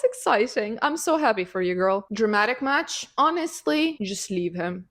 that's exciting. I'm so happy for you, girl. Dramatic match? Honestly, just leave him.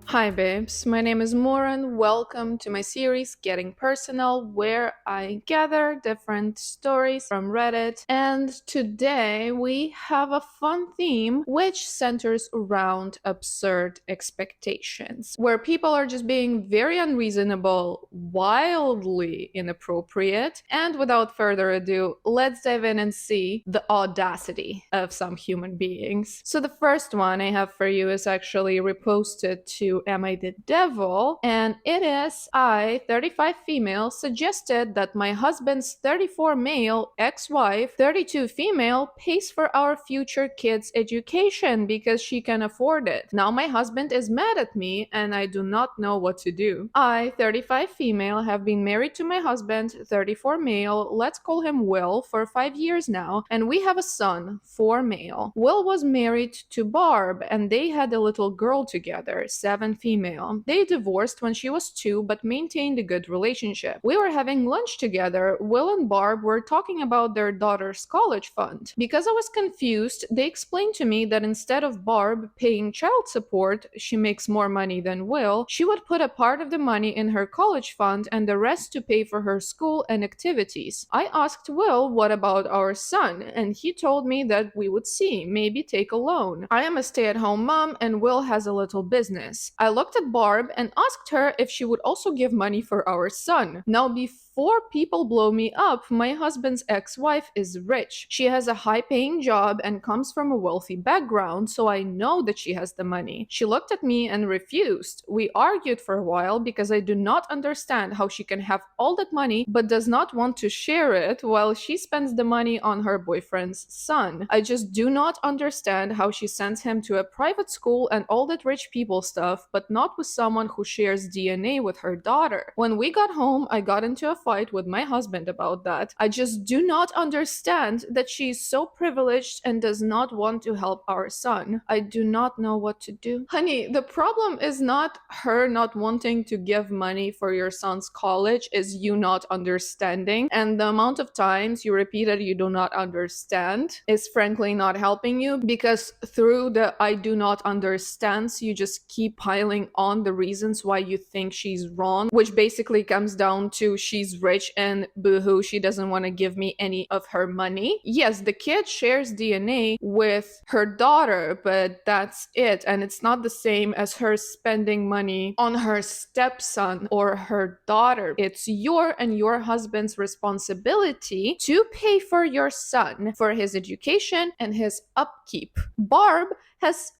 Hi, babes. My name is Moran. Welcome to my series Getting Personal, where I gather different stories from Reddit. And today we have a fun theme which centers around absurd expectations, where people are just being very unreasonable, wildly inappropriate. And without further ado, let's dive in and see the audacity of some human beings. So, the first one I have for you is actually reposted to Am I the Devil? And it is I, 35 female, suggested that my husband's 34 male ex-wife, 32 female, pays for our future kids' education because she can afford it. Now my husband is mad at me and I do not know what to do. I, 35 female, have been married to my husband, 34 male, let's call him Will, for 5 years now, and we have a son, 4 male. Will was married to Barb and they had a little girl together, 7 female. They divorced when she was 2 but maintained a good relationship. We were having lunch together. Will and Barb were talking about their daughter's college fund. Because I was confused, they explained to me that instead of Barb paying child support, she makes more money than Will, she would put a part of the money in her college fund and the rest to pay for her school and activities. I asked Will what about our son, and he told me that we would see, maybe take a loan. I am a stay-at-home mom and Will has a little business. I looked at Barb and asked her if she would also give money for our son. Now, before people blow me up, my husband's ex-wife is rich. She has a high-paying job and comes from a wealthy background, so I know that she has the money. She looked at me and refused. We argued for a while because I do not understand how she can have all that money but does not want to share it while she spends the money on her boyfriend's son. I just do not understand how she sends him to a private school and all that rich people stuff, but not with someone who shares DNA with her daughter. When we got home, I got into a fight with my husband about that. I just do not understand that she is so privileged and does not want to help our son. I do not know what to do. Honey, the problem is not her not wanting to give money for your son's college, is you not understanding. And the amount of times you repeated you do not understand is frankly not helping you, because through the I do not understands, you just keep piling on the reasons why you think she's wrong, which basically comes down to she's rich and boohoo, she doesn't want to give me any of her money. Yes, the kid shares DNA with her daughter, but that's it. And it's not the same as her spending money on her stepson or her daughter. It's your and your husband's responsibility to pay for your son, for his education and his upkeep. Barb has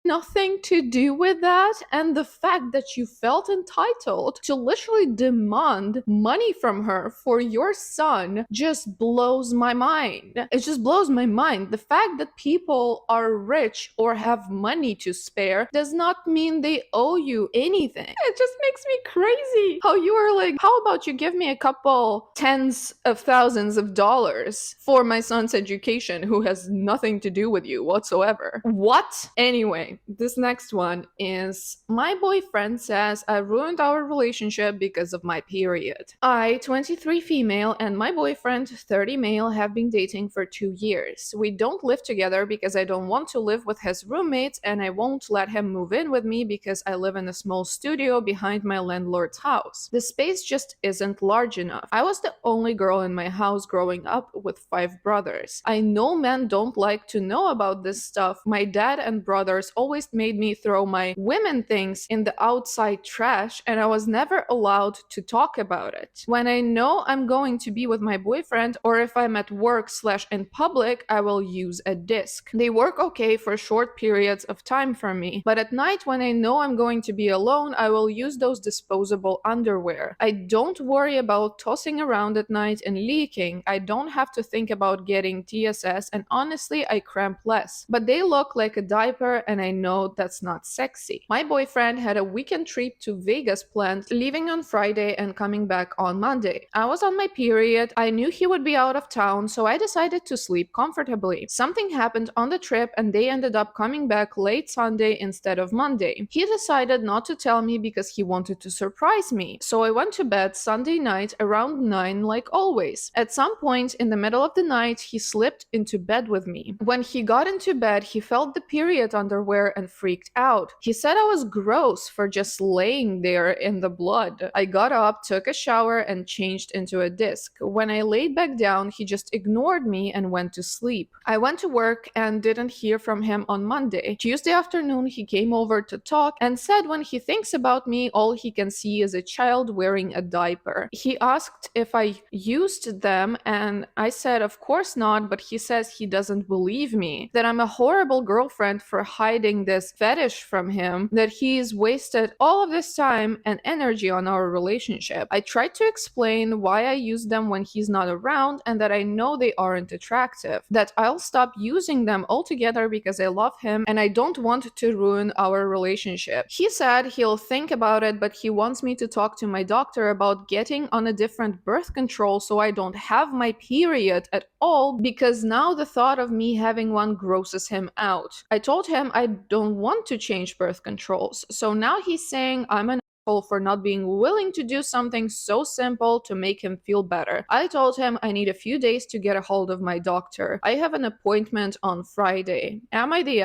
nothing to do with that, and the fact that you felt entitled to literally demand money from her for your son just blows my mind. It just blows my mind. The fact that people are rich or have money to spare does not mean they owe you anything. It just makes me crazy how you are like, how about you give me a couple tens of thousands of dollars for my son's education who has nothing to do with you whatsoever? What? Anyway, this next one is my boyfriend says I ruined our relationship because of my period. I, 23 female, and my boyfriend, 30 male, have been dating for 2 years. We don't live together because I don't want to live with his roommates, and I won't let him move in with me because I live in a small studio behind my landlord's house. The space just isn't large enough. I was the only girl in my house growing up with 5 brothers. I know men don't like to know about this stuff. My dad and brothers always made me throw my women things in the outside trash, and I was never allowed to talk about it. When I know I'm going to be with my boyfriend, or if I'm at work / in public, I will use a disc. They work okay for short periods of time for me, but at night when I know I'm going to be alone, I will use those disposable underwear. I don't worry about tossing around at night and leaking. I don't have to think about getting TSS, and honestly, I cramp less. But they look like a diaper, and I know that's not sexy. My boyfriend had a weekend trip to Vegas planned, leaving on Friday and coming back on Monday. I was on my period. I knew he would be out of town, so I decided to sleep comfortably. Something happened on the trip and they ended up coming back late Sunday instead of Monday. He decided not to tell me because he wanted to surprise me. So I went to bed Sunday night around 9 like always. At some point in the middle of the night, he slipped into bed with me. When he got into bed, he felt the period underwear and freaked out. He said I was gross for just laying there in the blood. I got up, took a shower, and changed into a disc. When I laid back down, he just ignored me and went to sleep. I went to work and didn't hear from him on Monday. Tuesday afternoon, he came over to talk and said when he thinks about me, all he can see is a child wearing a diaper. He asked if I used them, and I said, of course not, but he says he doesn't believe me, that I'm a horrible girlfriend for hiding this fetish from him, that he's wasted all of this time and energy on our relationship. I tried to explain why I use them when he's not around and that I know they aren't attractive, that I'll stop using them altogether because I love him and I don't want to ruin our relationship. He said he'll think about it, but he wants me to talk to my doctor about getting on a different birth control so I don't have my period at all, because now the thought of me having one grosses him out. I told him I don't want to change birth controls, so now he's saying I'm an asshole for not being willing to do something so simple to make him feel better. I told him I need a few days to get a hold of my doctor. I have an appointment on Friday. Am I the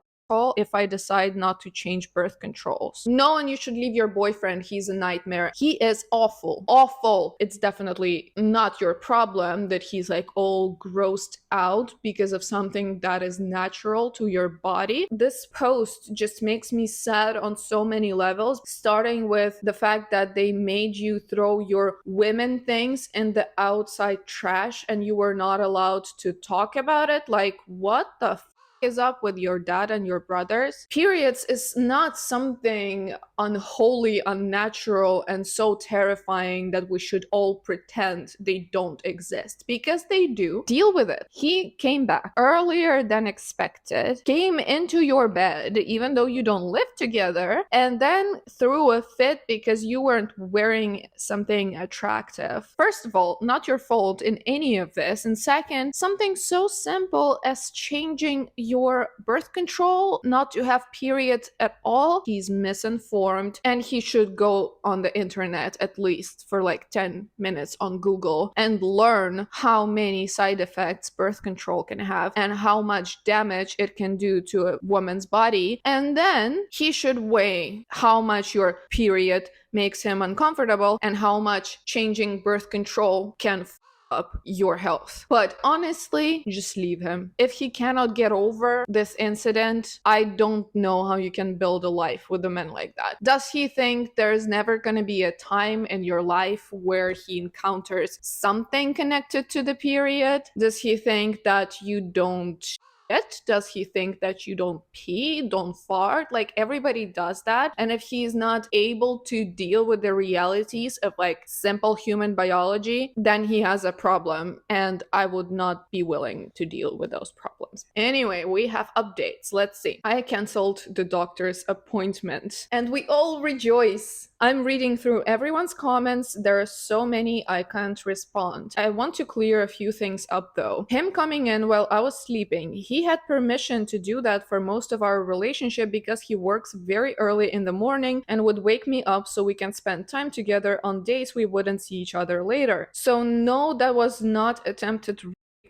if I decide not to change birth controls? No, and you should leave your boyfriend. He's a nightmare. He is awful. Awful. It's definitely not your problem that he's like all grossed out because of something that is natural to your body. This post just makes me sad on so many levels, starting with the fact that they made you throw your women things in the outside trash and you were not allowed to talk about it. Like, what the is up with your dad and your brothers? Periods is not something unholy, unnatural, and so terrifying that we should all pretend they don't exist, because they do. Deal with it. He came back earlier than expected, came into your bed even though you don't live together, and then threw a fit because you weren't wearing something attractive. First of all, not your fault in any of this, and second, something so simple as changing your birth control not to have periods at all. He's misinformed and he should go on the internet at least for like 10 minutes on Google and learn how many side effects birth control can have and how much damage it can do to a woman's body. And then he should weigh how much your period makes him uncomfortable and how much changing birth control can up your health. But honestly, just leave him. If he cannot get over this incident, I don't know how you can build a life with a man like that. Does he think there's never going to be a time in your life where he encounters something connected to the period? Does he think that you don't shit? Does he think that you don't pee, don't fart? Like, everybody does that. And if he's not able to deal with the realities of like simple human biology, then he has a problem. And I would not be willing to deal with those problems. Anyway, we have updates. Let's see. I canceled the doctor's appointment and we all rejoice. I'm reading through everyone's comments. There are so many I can't respond. I want to clear a few things up though. Him coming in while I was sleeping, he had permission to do that for most of our relationship because he works very early in the morning and would wake me up so we can spend time together on days we wouldn't see each other later. So no, that was not attempted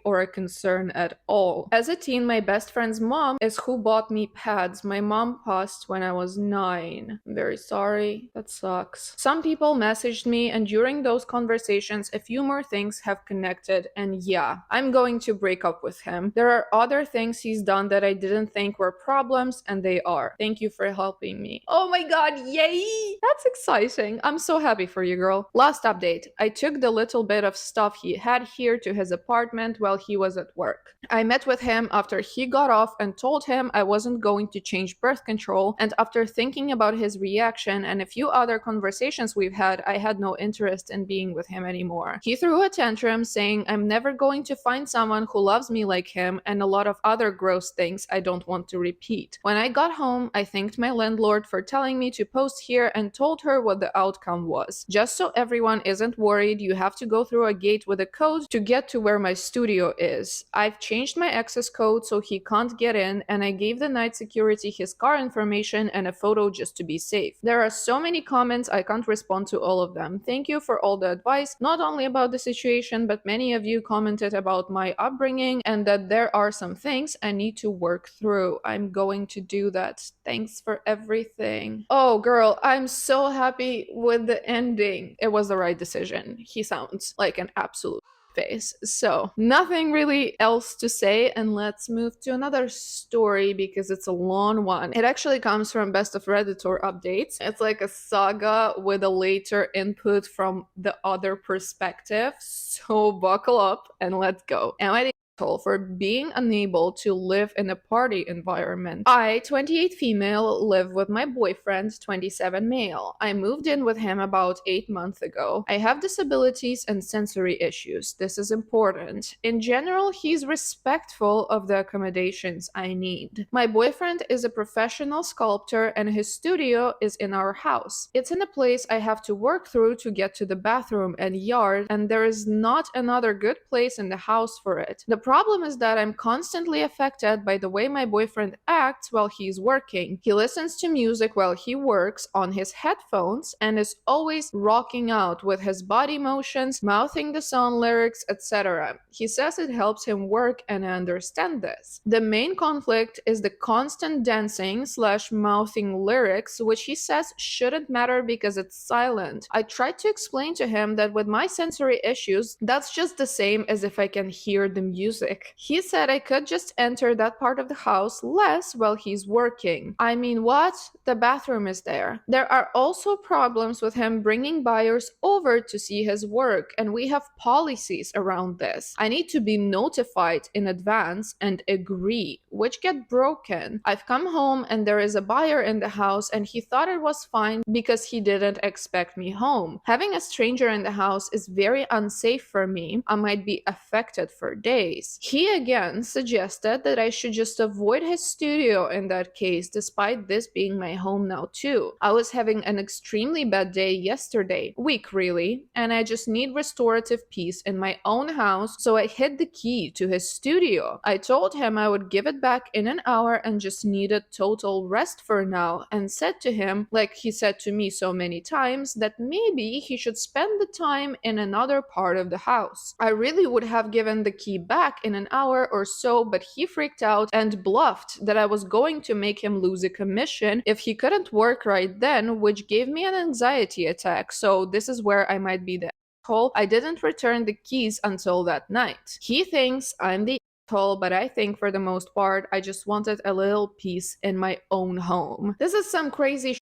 or a concern at all. As a teen, my best friend's mom is who bought me pads. My mom passed when I was 9. I'm very sorry. That sucks. Some people messaged me, and during those conversations, a few more things have connected, and yeah, I'm going to break up with him. There are other things he's done that I didn't think were problems, and they are. Thank you for helping me. Oh my god, yay! That's exciting. I'm so happy for you, girl. Last update. I took the little bit of stuff he had here to his apartment while he was at work. I met with him after he got off and told him I wasn't going to change birth control, and after thinking about his reaction and a few other conversations we've had, I had no interest in being with him anymore. He threw a tantrum saying I'm never going to find someone who loves me like him and a lot of other gross things I don't want to repeat. When I got home, I thanked my landlord for telling me to post here and told her what the outcome was. Just so everyone isn't worried, you have to go through a gate with a code to get to where my studio is. I've changed my access code so he can't get in, and I gave the night security his car information and a photo just to be safe. There are so many comments, I can't respond to all of them. Thank you for all the advice, not only about the situation, but many of you commented about my upbringing and that there are some things I need to work through. I'm going to do that. Thanks for everything. Oh, girl, I'm so happy with the ending. It was the right decision. He sounds like an absolute face. So, nothing really else to say, and let's move to another story because it's a long one. It actually comes from Best of Redditor updates. It's like a saga with a later input from the other perspective. So, buckle up and let's go. Am I for being unable to live in a party environment? I, 28 female, live with my boyfriend, 27 male. I moved in with him about 8 months ago. I have disabilities and sensory issues. This is important. In general, he's respectful of the accommodations I need. My boyfriend is a professional sculptor and his studio is in our house. It's in a place I have to work through to get to the bathroom and yard, and there is not another good place in the house for it. The problem is that I'm constantly affected by the way my boyfriend acts while he's working. He listens to music while he works on his headphones and is always rocking out with his body motions, mouthing the song lyrics, etc. He says it helps him work, and I understand this. The main conflict is the constant dancing / mouthing lyrics, which he says shouldn't matter because it's silent. I tried to explain to him that with my sensory issues, that's just the same as if I can hear the music. He said I could just enter that part of the house less while he's working. I mean, what? The bathroom is there. There are also problems with him bringing buyers over to see his work, and we have policies around this. I need to be notified in advance and agree, which get broken. I've come home and there is a buyer in the house, and he thought it was fine because he didn't expect me home. Having a stranger in the house is very unsafe for me. I might be affected for days. He again suggested that I should just avoid his studio in that case, despite this being my home now too. I was having an extremely bad day yesterday, week really, and I just need restorative peace in my own house, so I hid the key to his studio. I told him I would give it back in an hour and just needed total rest for now, and said to him, like he said to me so many times, that maybe he should spend the time in another part of the house. I really would have given the key back in an hour or so, but he freaked out and bluffed that I was going to make him lose a commission if he couldn't work right then, which gave me an anxiety attack. So this is where I might be the asshole. I didn't return the keys until that night. He thinks I'm the asshole, but I think for the most part I just wanted a little peace in my own home. This is some crazy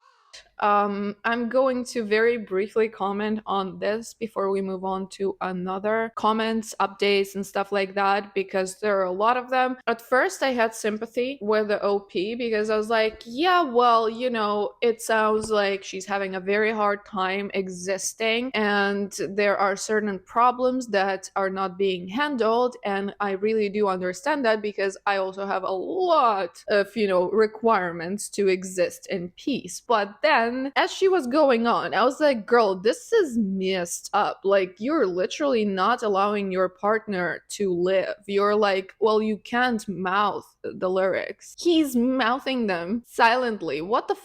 I'm going to very briefly comment on this before we move on to another comments, updates, and stuff like that, because there are a lot of them. At first, I had sympathy with the OP because I was like, yeah, well, you know, it sounds like she's having a very hard time existing, and there are certain problems that are not being handled. And I really do understand that because I also have a lot of, requirements to exist in peace. But then, as she was going on, I was like, girl, this is messed up. Like, you're literally not allowing your partner to live. You're like, well, you can't mouth the lyrics. He's mouthing them silently. What the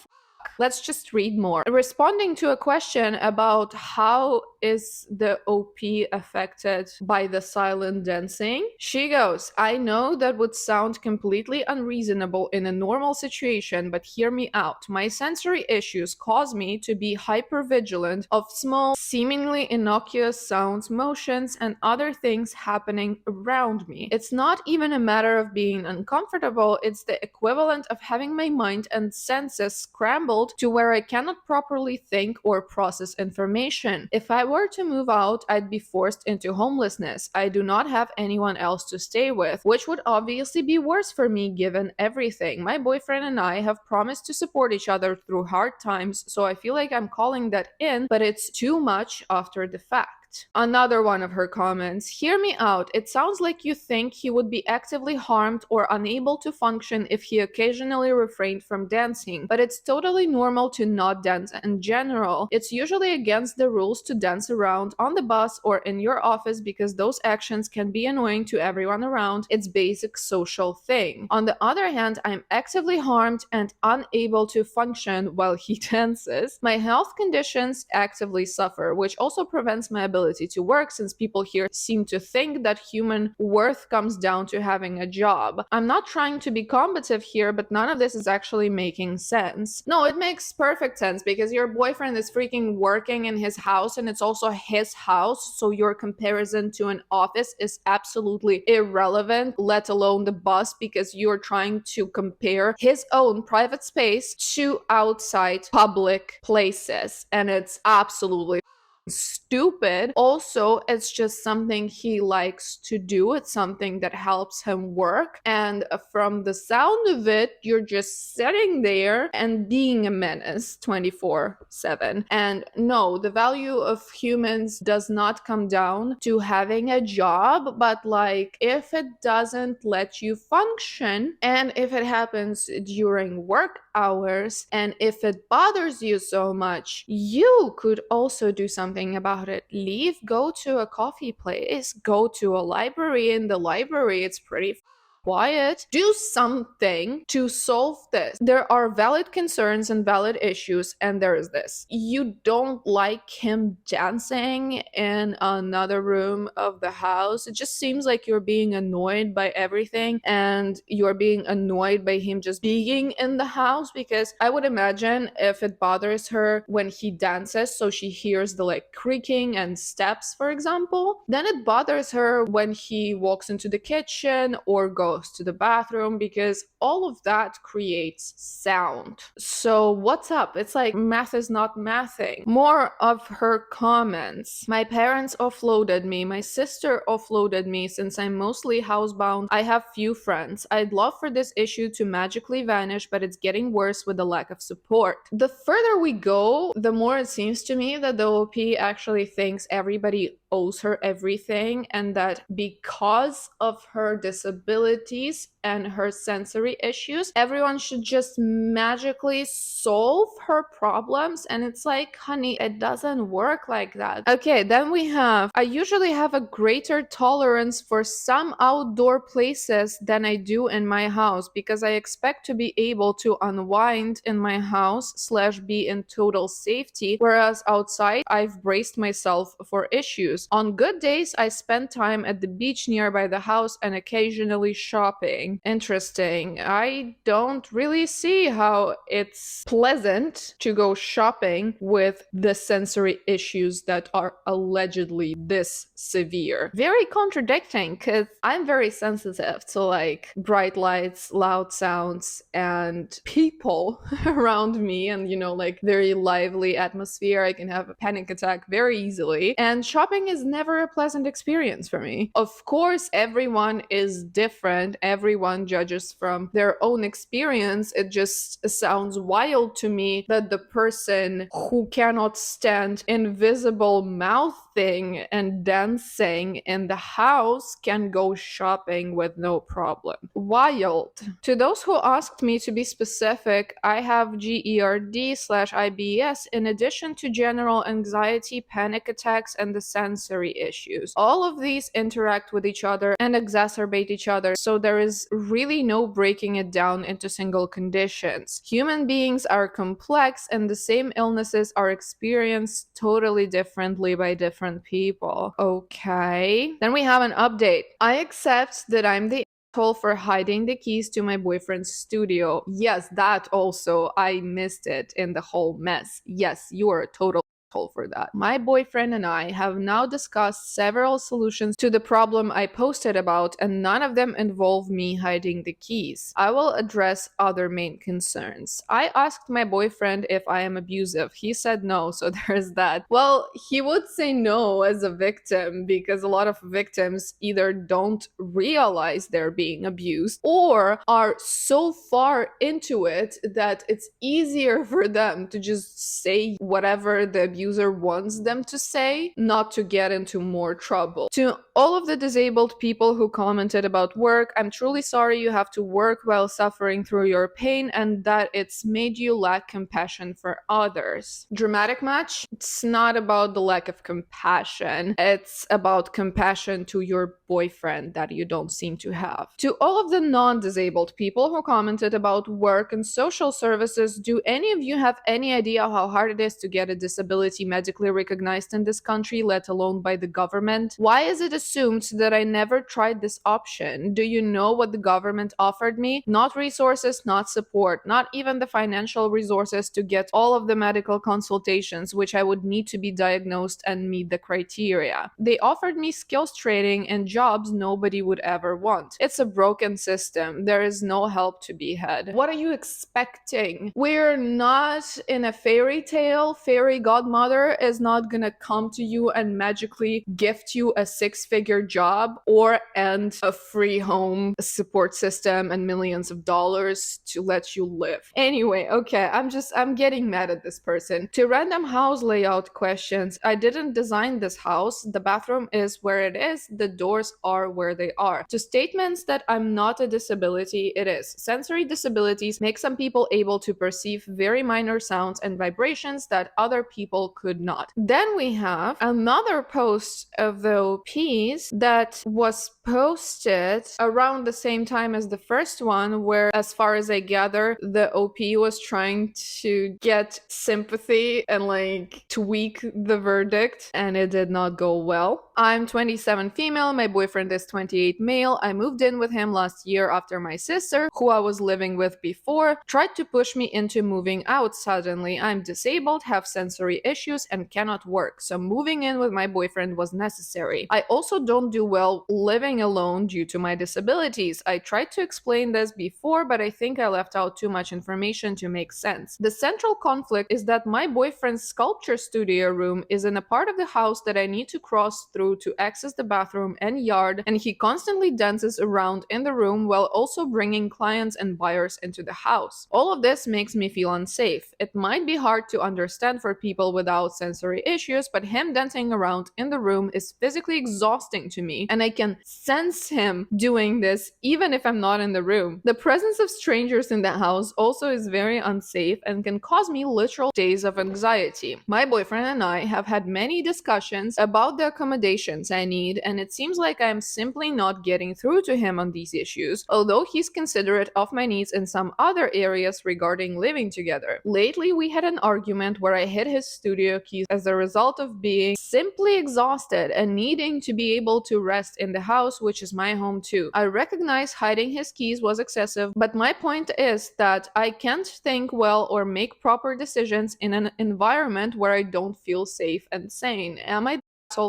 Let's just read more. Responding to a question about how is the OP affected by the silent dancing, she goes, I know that would sound completely unreasonable in a normal situation, but hear me out. My sensory issues cause me to be hypervigilant of small, seemingly innocuous sounds, motions, and other things happening around me. It's not even a matter of being uncomfortable, it's the equivalent of having my mind and senses scrambled to where I cannot properly think or process information. If I were to move out, I'd be forced into homelessness. I do not have anyone else to stay with, which would obviously be worse for me given everything. My boyfriend and I have promised to support each other through hard times, so I feel like I'm calling that in, but it's too much after the fact. Another one of her comments: hear me out. It sounds like you think he would be actively harmed or unable to function if he occasionally refrained from dancing, but it's totally normal to not dance in general. It's usually against the rules to dance around on the bus or in your office because those actions can be annoying to everyone around. It's basic social thing. On the other hand, I'm actively harmed and unable to function while he dances. My health conditions actively suffer, which also prevents my ability to work since people here seem to think that human worth comes down to having a job. I'm not trying to be combative here, but none of this is actually making sense. No, it makes perfect sense because your boyfriend is freaking working in his house and it's also his house, so your comparison to an office is absolutely irrelevant, let alone the bus, because you're trying to compare his own private space to outside public places, and it's absolutely stupid. Also, it's just something he likes to do. It's something that helps him work. And from the sound of it, you're just sitting there and being a menace 24/7. And no, the value of humans does not come down to having a job, but like if it doesn't let you function and if it happens during work hours and if it bothers you so much, you could also do something about it. Leave, go to a coffee place, go to a library. In the library, it's pretty quiet. Do something to solve this. There are valid concerns and valid issues, and there is this. You don't like him dancing in another room of the house. It just seems like you're being annoyed by everything, and you're being annoyed by him just being in the house, because I would imagine if it bothers her when he dances, so she hears the like creaking and steps, for example, then it bothers her when he walks into the kitchen or goes to the bathroom, because all of that creates sound. So what's up? It's like math is not mathing. More of her comments. My parents offloaded me. My sister offloaded me. Since I'm mostly housebound, I have few friends. I'd love for this issue to magically vanish, but it's getting worse with the lack of support. The further we go, the more it seems to me that the OP actually thinks everybody owes her everything, and that because of her disabilities and her sensory issues, everyone should just magically solve her problems. And it's like, honey, it doesn't work like that. Okay, then we have, I usually have a greater tolerance for some outdoor places than I do in my house because I expect to be able to unwind in my house slash be in total safety, whereas outside I've braced myself for issues. On good days, I spend time at the beach nearby the house and occasionally shopping. Interesting. I don't really see how it's pleasant to go shopping with the sensory issues that are allegedly this severe. Very contradicting, because I'm very sensitive to like bright lights, loud sounds, and people around me, and like very lively atmosphere. I can have a panic attack very easily, and shopping is never a pleasant experience for me. Of course, everyone is different. Everyone judges from their own experience. It just sounds wild to me that the person who cannot stand invisible mouthing and dancing in the house can go shopping with no problem. Wild. To those who asked me to be specific, I have GERD/IBS in addition to general anxiety, panic attacks, and the sensory issues. All of these interact with each other and exacerbate each other, so there is really no breaking it down into single conditions. Human beings are complex, and the same illnesses are experienced totally differently by different people. Okay. Then we have an update. I accept that I'm the asshole for hiding the keys to my boyfriend's studio. Yes, that also. I missed it in the whole mess. Yes, you are a total for that. My boyfriend and I have now discussed several solutions to the problem I posted about, and none of them involve me hiding the keys. I will address other main concerns. I asked my boyfriend if I am abusive. He said no, so there's that. Well, he would say no as a victim because a lot of victims either don't realize they're being abused or are so far into it that it's easier for them to just say whatever the abuser wants them to say, not to get into more trouble. To all of the disabled people who commented about work, I'm truly sorry you have to work while suffering through your pain and that it's made you lack compassion for others. Dramatic match? It's not about the lack of compassion. It's about compassion to your boyfriend that you don't seem to have. To all of the non-disabled people who commented about work and social services, do any of you have any idea how hard it is to get a disability medically recognized in this country, let alone by the government? Why is it assumed that I never tried this option? Do you know what the government offered me? Not resources, not support, not even the financial resources to get all of the medical consultations which I would need to be diagnosed and meet the criteria. They offered me skills training and jobs nobody would ever want. It's a broken system. There is no help to be had. What are you expecting? We're not in a fairy tale. Fairy godmother is not gonna come to you and magically gift you a six-figure job or and a free home support system and millions of dollars to let you live. Anyway, okay, I'm getting mad at this person. To random house layout questions, I didn't design this house. The bathroom is where it is. The doors are where they are. To statements that I'm not a disability, it is. Sensory disabilities make some people able to perceive very minor sounds and vibrations that other people could not. Then we have another post of the OPs that was posted around the same time as the first one, where, as far as I gather, the OP was trying to get sympathy and like tweak the verdict, and it did not go well. I'm 27 female, my boyfriend is 28 male. I moved in with him last year after my sister, who I was living with before, tried to push me into moving out suddenly. I'm disabled, have sensory issues, and cannot work, so moving in with my boyfriend was necessary. I also don't do well living alone due to my disabilities. I tried to explain this before, but I think I left out too much information to make sense. The central conflict is that my boyfriend's sculpture studio room is in a part of the house that I need to cross through to access the bathroom and yard, and he constantly dances around in the room while also bringing clients and buyers into the house. All of this makes me feel unsafe. It might be hard to understand for people without sensory issues, but him dancing around in the room is physically exhausting to me, and I can sense him doing this even if I'm not in the room. The presence of strangers in the house also is very unsafe and can cause me literal days of anxiety. My boyfriend and I have had many discussions about the accommodations I need, and it seems like I'm simply not getting through to him on these issues, although he's considerate of my needs in some other areas regarding living together. Lately, we had an argument where I hid his studio keys as a result of being simply exhausted and needing to be able to rest in the house, which is my home too. I recognize hiding his keys was excessive, but my point is that I can't think well or make proper decisions in an environment where I don't feel safe and sane. Am I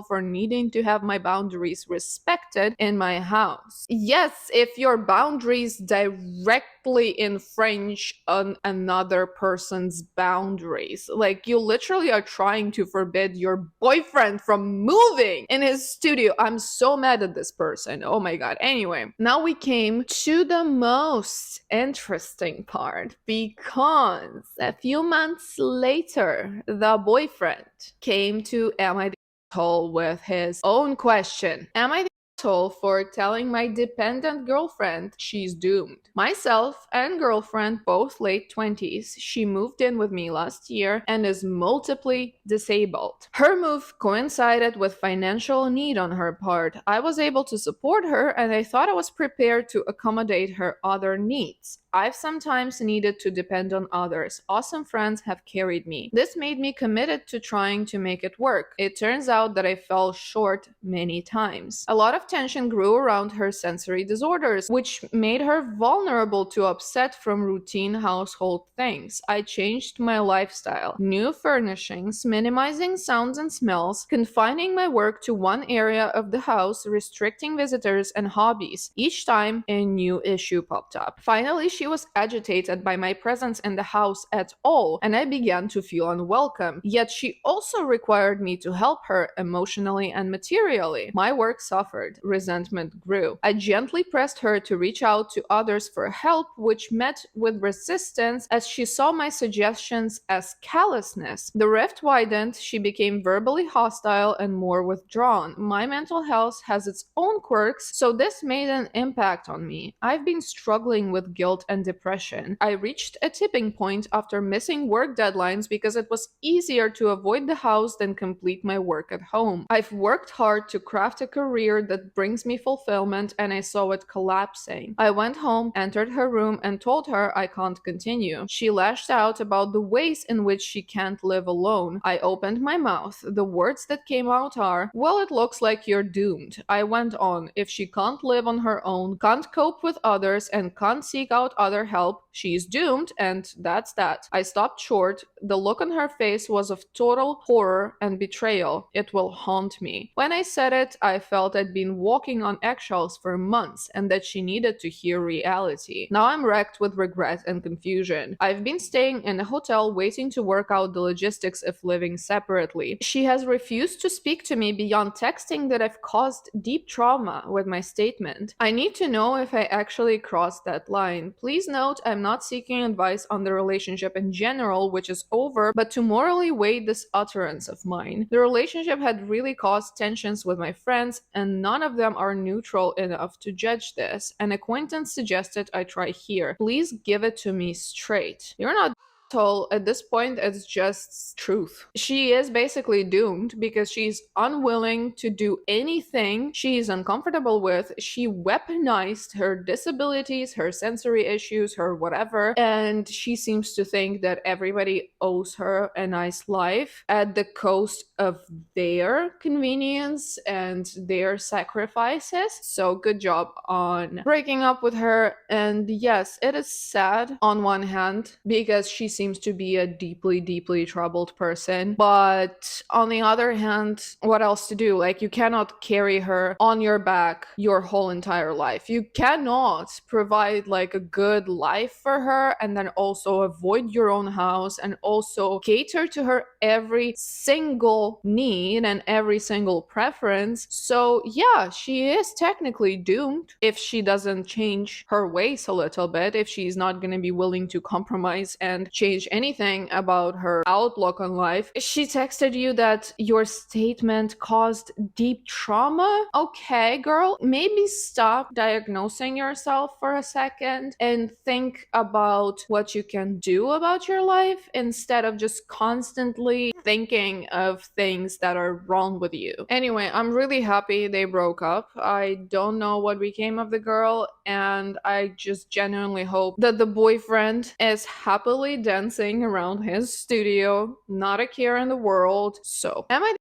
for needing to have my boundaries respected in my house? Yes, if your boundaries directly infringe on another person's boundaries. Like, you literally are trying to forbid your boyfriend from moving in his studio. I'm so mad at this person. Oh my god. Anyway, now we came to the most interesting part, because a few months later, the boyfriend came to Am I with his own question. Am I the asshole for telling my dependent girlfriend she's doomed? Myself and girlfriend, both late 20s, she moved in with me last year and is multiply disabled. Her move coincided with financial need on her part. I was able to support her, and I thought I was prepared to accommodate her other needs. I've sometimes needed to depend on others. Awesome friends have carried me. This made me committed to trying to make it work. It turns out that I fell short many times. A lot of tension grew around her sensory disorders, which made her vulnerable to upset from routine household things. I changed my lifestyle. New furnishings, minimizing sounds and smells, confining my work to one area of the house, restricting visitors and hobbies. Each time a new issue popped up. Finally, she was agitated by my presence in the house at all, and I began to feel unwelcome. Yet she also required me to help her emotionally and materially. My work suffered. Resentment grew. I gently pressed her to reach out to others for help, which met with resistance as she saw my suggestions as callousness. The rift widened, she became verbally hostile and more withdrawn. My mental health has its own quirks, so this made an impact on me. I've been struggling with guilt and depression. I reached a tipping point after missing work deadlines because it was easier to avoid the house than complete my work at home. I've worked hard to craft a career that brings me fulfillment, and I saw it collapsing. I went home, entered her room, and told her I can't continue. She lashed out about the ways in which she can't live alone. I opened my mouth. The words that came out are, "Well, it looks like you're doomed." I went on, "If she can't live on her own, can't cope with others, and can't seek out other help, she's doomed, and that's that." I stopped short. The look on her face was of total horror and betrayal. It will haunt me. When I said it, I felt I'd been walking on eggshells for months and that she needed to hear reality. Now I'm wrecked with regret and confusion. I've been staying in a hotel waiting to work out the logistics of living separately. She has refused to speak to me beyond texting that I've caused deep trauma with my statement. I need to know if I actually crossed that line. Please note I'm not seeking advice on the relationship in general, which is over, but to morally weigh this utterance of mine. The relationship had really caused tensions with my friends, and none of them are neutral enough to judge this. An acquaintance suggested I try here. Please give it to me straight. You're not asshole. At this point, it's just truth. She is basically doomed because she's unwilling to do anything she's uncomfortable with. She weaponized her disabilities, her sensory issues, her whatever, and she seems to think that everybody owes her a nice life at the cost of their convenience and their sacrifices. So good job on breaking up with her. And yes, it is sad on one hand because she seems to be a deeply, deeply troubled person. But on the other hand, what else to do? Like, you cannot carry her on your back your whole entire life. You cannot provide like a good life for her and then also avoid your own house and also cater to her every single need and every single preference. So yeah, she is technically doomed if she doesn't change her ways a little bit, if she's not going to be willing to compromise and change anything about her outlook on life. She texted you that your statement caused deep trauma. Okay, girl, maybe stop diagnosing yourself for a second and think about what you can do about your life instead of just constantly thinking of things that are wrong with you. Anyway, I'm really happy they broke up. I don't know what became of the girl, and I just genuinely hope that the boyfriend is happily dancing around his studio, not a care in the world. So, am I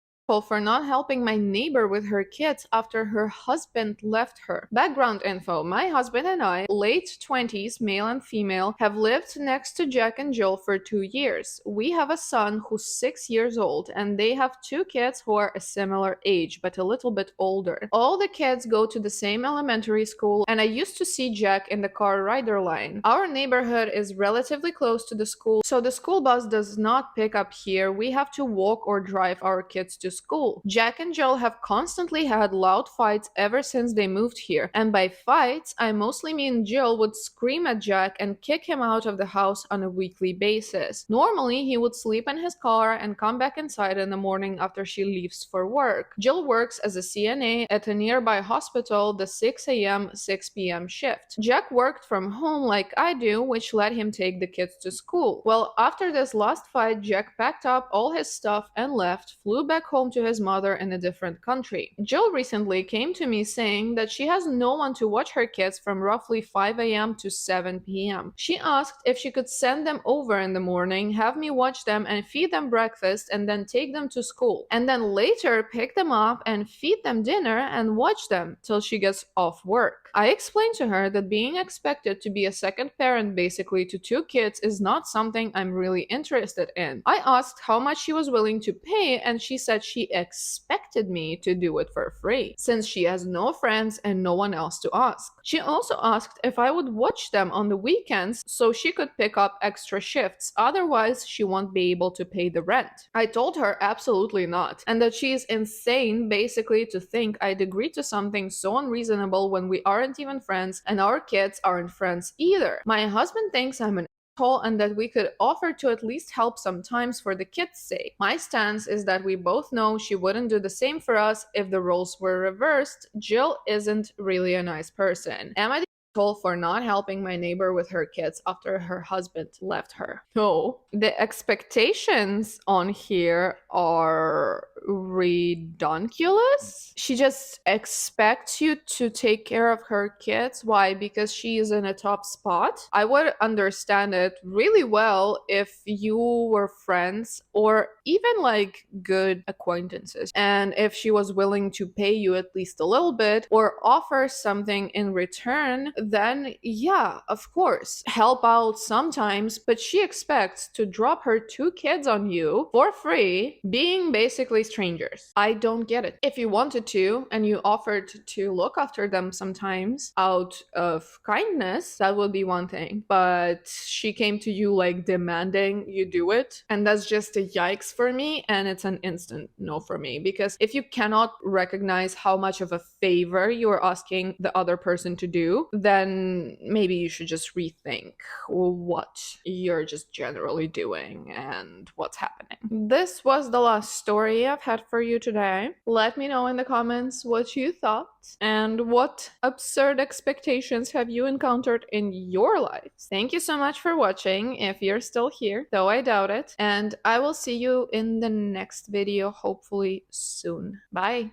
for not helping my neighbor with her kids after her husband left her? Background info: my husband and I, late 20s, male and female, have lived next to Jack and Jill for 2 years. We have a son who's 6 years old, and they have 2 kids who are a similar age, but a little bit older. All the kids go to the same elementary school, and I used to see Jack in the car rider line. Our neighborhood is relatively close to the school, so the school bus does not pick up here. We have to walk or drive our kids to school. Jack and Jill have constantly had loud fights ever since they moved here, and by fights, I mostly mean Jill would scream at Jack and kick him out of the house on a weekly basis. Normally, he would sleep in his car and come back inside in the morning after she leaves for work. Jill works as a CNA at a nearby hospital, the 6 a.m., 6 p.m. shift. Jack worked from home like I do, which let him take the kids to school. Well, after this last fight, Jack packed up all his stuff and left, flew back home to his mother in a different country. Jill recently came to me saying that she has no one to watch her kids from roughly 5 a.m. to 7 p.m. She asked if she could send them over in the morning, have me watch them and feed them breakfast, and then take them to school, and then later pick them up and feed them dinner and watch them till she gets off work. I explained to her that being expected to be a second parent basically to two kids is not something I'm really interested in. I asked how much she was willing to pay, and she said she expected me to do it for free, since she has no friends and no one else to ask. She also asked if I would watch them on the weekends so she could pick up extra shifts, otherwise she won't be able to pay the rent. I told her absolutely not, and that she is insane basically to think I'd agree to something so unreasonable when we aren't even friends and our kids aren't friends either. My husband thinks I'm an asshole and that we could offer to at least help sometimes for the kids' sake. My stance is that we both know she wouldn't do the same for us if the roles were reversed. Jill isn't really a nice person. Am I the asshole for not helping my neighbor with her kids after her husband left her? No. The expectations on here are redonkulous. She just expects you to take care of her kids. Why? Because she is in a top spot. I would understand it really well if you were friends or even like good acquaintances, and if she was willing to pay you at least a little bit or offer something in return, then yeah, of course, help out sometimes. But she expects to drop her two kids on you for free, being basically strangers. I don't get it. If you wanted to and you offered to look after them sometimes out of kindness, that would be one thing. But she came to you like demanding you do it, and that's just a yikes for me, and it's an instant no for me. Because if you cannot recognize how much of a favor you are asking the other person to do, then maybe you should just rethink what you're just generally doing and what's happening. This was the last story I've had for you today. Let me know in the comments what you thought and what absurd expectations have you encountered in your lives. Thank you so much for watching, if you're still here, though I doubt it, and I will see you in the next video hopefully soon. Bye!